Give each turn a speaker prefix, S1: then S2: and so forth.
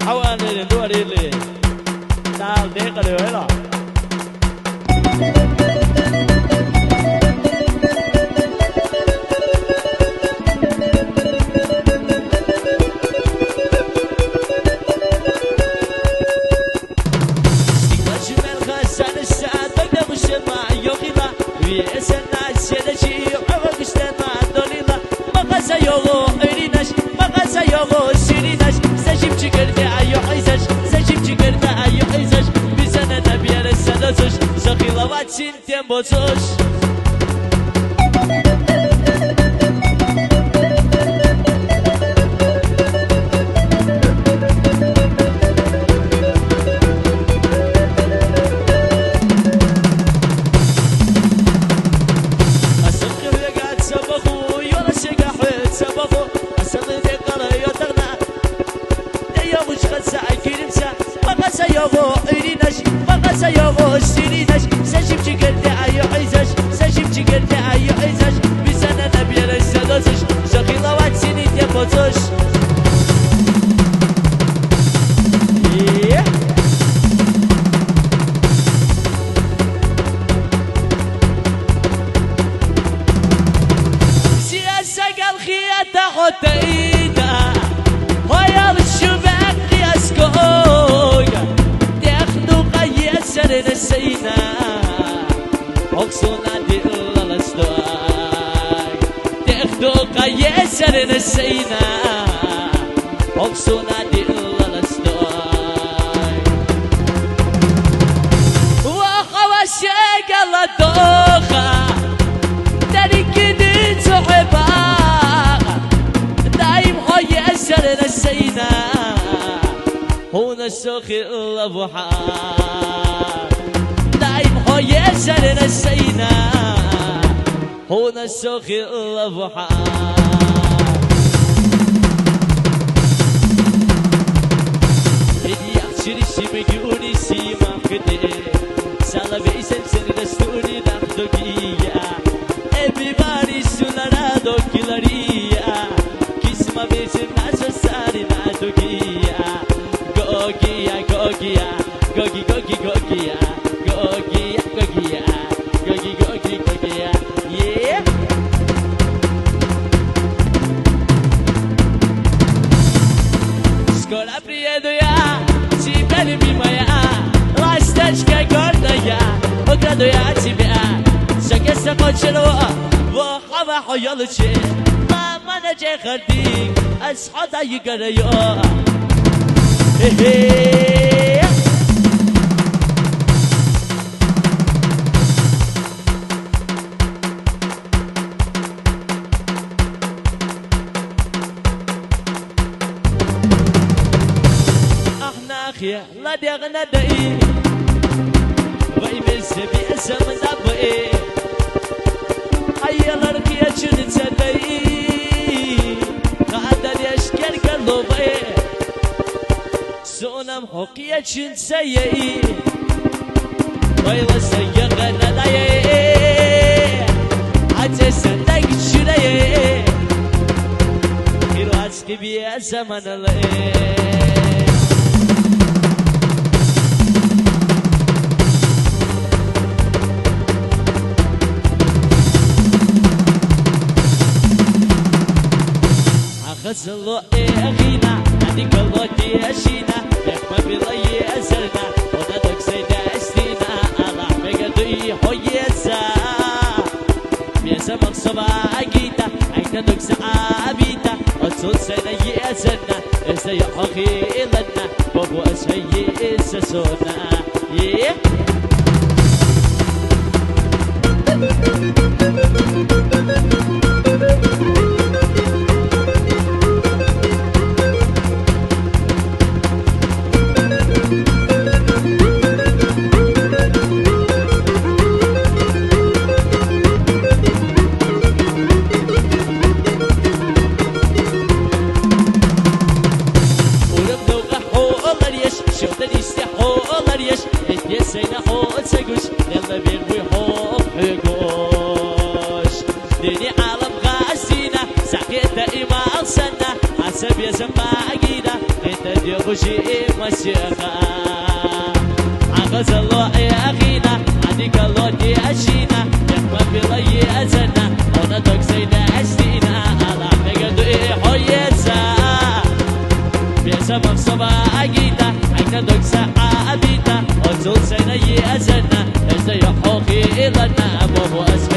S1: حوالي دوري لي تعال دقيقة لويلا Sin tiempo sos سوخي الأبحار دايم هو يسر نسينا هنا سوخي الأبحار إدي أخشري شمكوني سيما كده سالا بيسن سن دستوري داخدوكيا Everybody sularado kilaria Kisma bيسن ناسو ساري نادوكيا Gogia, Gogia, Gogi, Gogi, Gogia, Gogia, Gogia, Gogi, Gogi, Gogia, yeah. Skola priedo ja, ci belli moja, lasteczka gorda ja, ogrado ja ciebie, szaka se kończyło, bo chowa chojolucie, mama na cię chodzi, a schoda jigarajo. احنا اخيا لا دغنا داي ويبس بيسم دبي هيا لركيا تشدي قادر يشكل قلبي سونم حقيا چن سيئي ويلا سيغنا داي عجي سندق شري خيرو عسكي بيا زمن الله أخذلو أغينا عندك الله تياشينا يكما بلاي أزلنا ونادك سيدا أستينا الله مقدوي حيزا بيزا مقصبا أجيتا عندك سعابيتا وصول سيدا يأزلنا إزا يحقي لنا بابو أسهي إسسونا ديني عالم غاسينا يخشي مشيخة عقز الله يا أخينا عديك الله دي أشينا يحمى بلي أزنا أنا تكسينا عشتينا على مقدو حيسا بيسا مفصبا أجيتا عينا دكسا عابيتا أتول سينا يأزنا إزا يحوقي إلنا أبوه أسفل